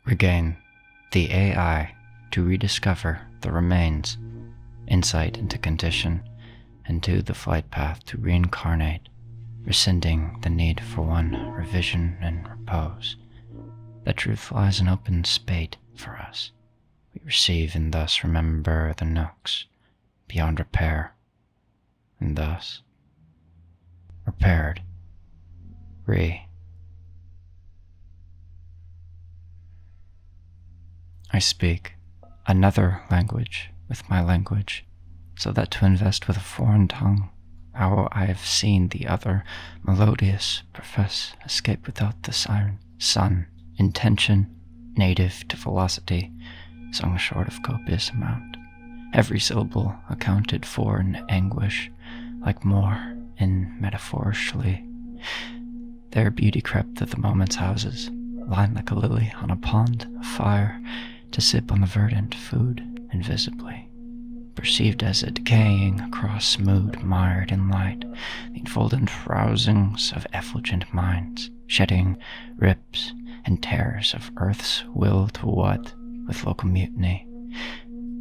Regain the AI to rediscover the remains, insight into condition, and to the flight path to reincarnate, rescinding the need for one revision and repose. The truth lies in open spate for us. We receive and thus remember the nooks beyond repair, and thus repaired. I speak another language with my language, so that to invest with a foreign tongue, how I have seen the other melodious profess escape without the siren, sun, intention, native to velocity, sung short of copious amount, every syllable accounted for in anguish, like more in metaphorically. Their beauty crept to the moment's houses, lined like a lily on a pond of fire, to sip on the verdant food invisibly, perceived as a decaying across mood mired in light, the enfolded rousings of effulgent minds, shedding rips and tears of earth's will to what, with local mutiny.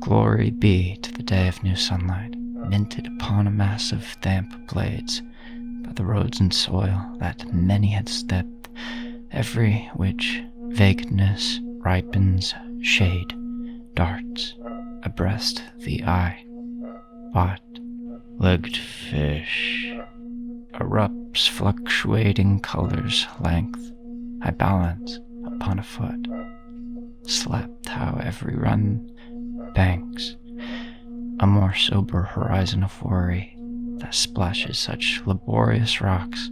Glory be to the day of new sunlight, minted upon a mass of damp blades, by the roads and soil that many had stepped, every which vagueness ripens shade, darts abreast the eye. Bot-legged fish erupts fluctuating colors length, I balance upon a foot, slept how every run banks, a more sober horizon of worry that splashes such laborious rocks,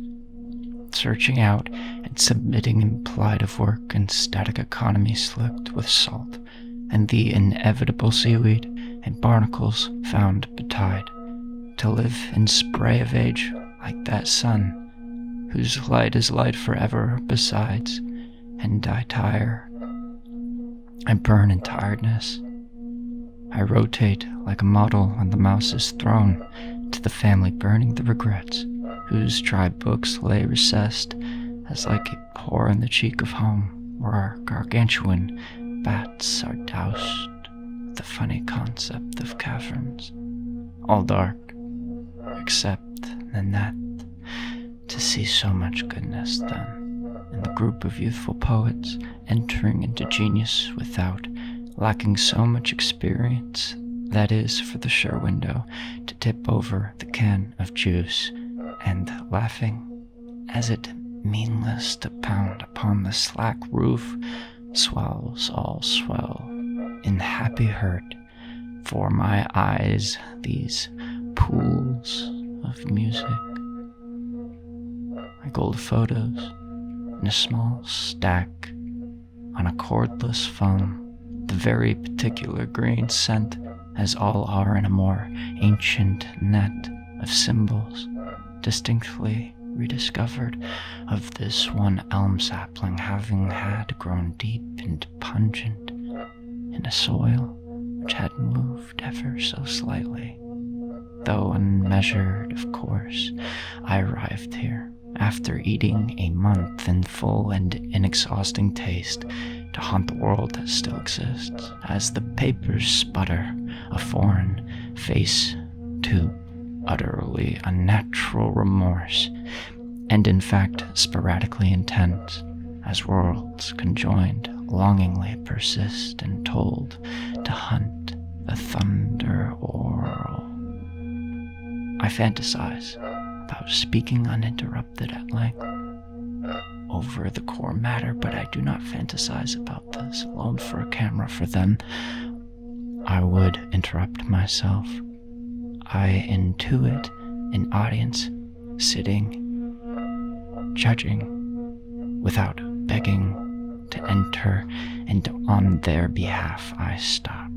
searching out and submitting implied of work and static economy slicked with salt, and the inevitable seaweed and barnacles found betide, to live in spray of age like that sun, whose light is light forever besides, and I tire. I burn in tiredness. I rotate like a model on the mouse is thrown to the family burning the regrets, whose dry books lay recessed as like a pore in the cheek of home, where our gargantuan bats are doused with the funny concept of caverns, all dark, except the net, to see so much goodness done, in the group of youthful poets entering into genius without, lacking so much experience, that is for the sure window to tip over the can of juice, and laughing as it meanless to pound upon the slack roof, swells all swell in happy hurt for my eyes these pools of music. My gold photos in a small stack on a cordless phone, the very particular green scent as all are in a more ancient net of symbols, distinctly rediscovered of this one elm sapling having had grown deep and pungent in a soil which had moved ever so slightly. Though unmeasured, of course, I arrived here, after eating a month in full and inexhausting taste, to haunt the world that still exists, as the papers sputter a foreign face to utterly unnatural remorse, and in fact sporadically intense, as worlds conjoined longingly persist and told to hunt the thunder oral. I fantasize about speaking uninterrupted at length over the core matter, but I do not fantasize about this alone for a camera, for then I would interrupt myself. I intuit an audience sitting, judging, without begging to enter, and on their behalf I stop.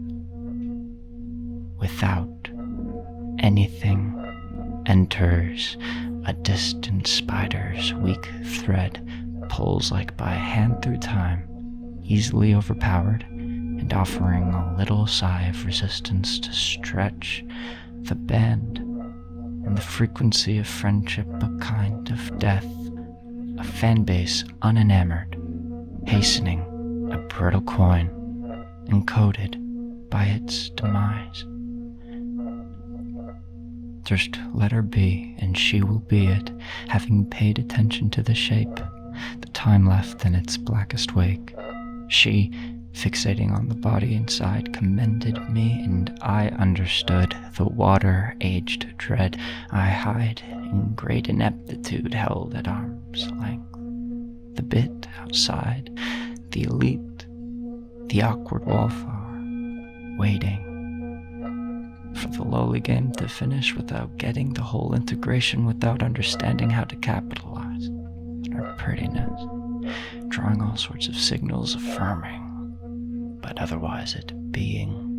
Without anything enters, a distant spider's weak thread pulls like by hand through time, easily overpowered, and offering a little sigh of resistance to stretch the band, and the frequency of friendship a kind of death, a fan base unenamored, hastening a brittle coin, encoded by its demise. Just let her be, and she will be it, having paid attention to the shape, the time left in its blackest wake. She, fixating on the body inside, commended me, and I understood the water-aged dread I hide in great ineptitude held at arm's length. The bit outside, the elite, the awkward wallflower, waiting for the lowly game to finish without getting the whole integration, without understanding how to capitalize on her prettiness, drawing all sorts of signals affirming, but otherwise it being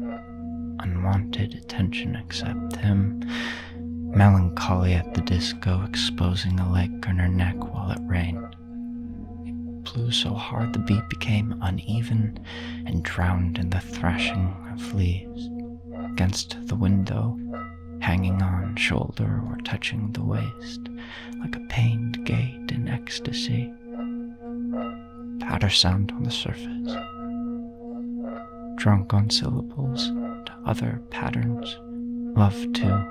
unwanted attention except him, melancholy at the disco, exposing a leg on her neck while it rained. It blew so hard the beat became uneven and drowned in the thrashing of leaves against the window, hanging on shoulder or touching the waist, like a pained gate in ecstasy. Patter sound on the surface, drunk on syllables to other patterns, love too,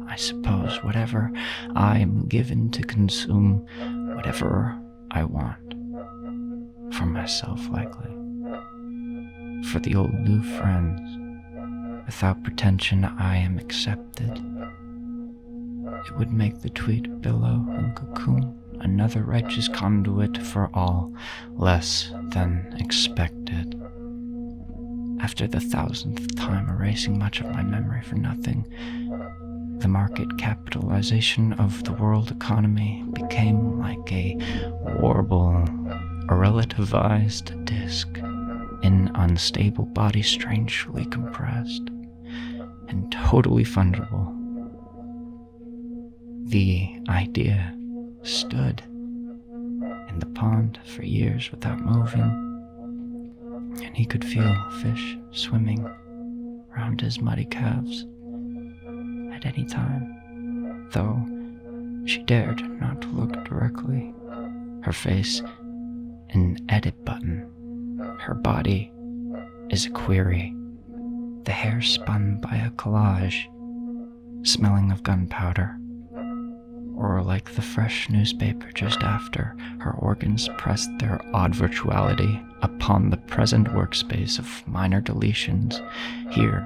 I suppose, whatever I am given to consume, whatever I want, for myself likely, for the old new friends. Without pretension, I am accepted. It would make the tweet billow and cocoon another righteous conduit for all, less than expected. After the 1000th time erasing much of my memory for nothing, the market capitalization of the world economy became like a warble, a relativized disk, an unstable body strangely compressed and totally fungible. The idea stood in the pond for years without moving, and he could feel fish swimming round his muddy calves at any time, though she dared not to look directly, her face an edit button. Her body is a query, the hair spun by a collage, smelling of gunpowder, or like the fresh newspaper just after her organs pressed their odd virtuality upon the present workspace of minor deletions. Here,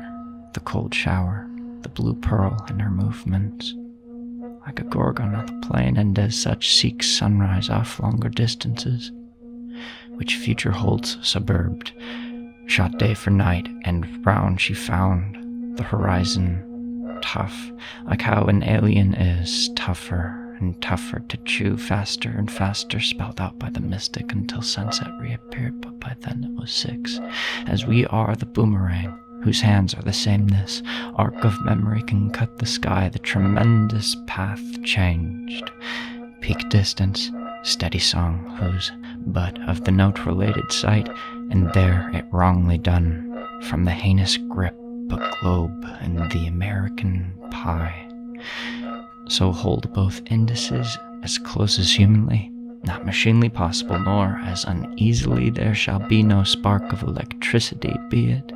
the cold shower, the blue pearl in her movements, like a gorgon on the plain, and as such seeks sunrise off longer distances, which future holds suburbed, shot day for night, and round she found the horizon tough, like how an alien is, tougher and tougher to chew, faster and faster, spelled out by the mystic until sunset reappeared, but by then it was 6, as we are the boomerang, whose hands are the sameness, arc of memory can cut the sky, the tremendous path changed, peak distance, steady song, whose but of the note-related sight, and there it wrongly done, from the heinous grip, a globe and the American pie. So hold both indices as close as humanly, not machinely possible, nor as uneasily there shall be no spark of electricity, be it,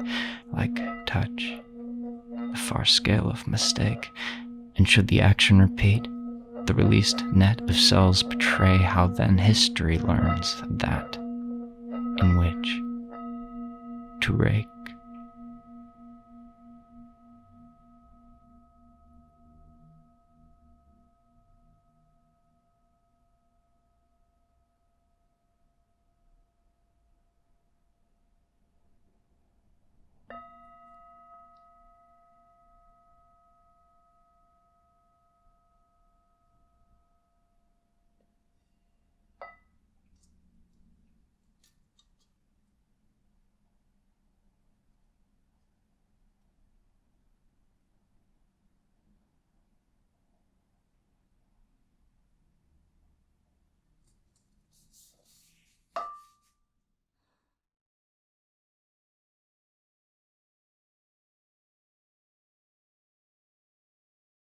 like touch, the far scale of mistake, and should the action repeat, the released net of cells betray, how then history learns that in which to rake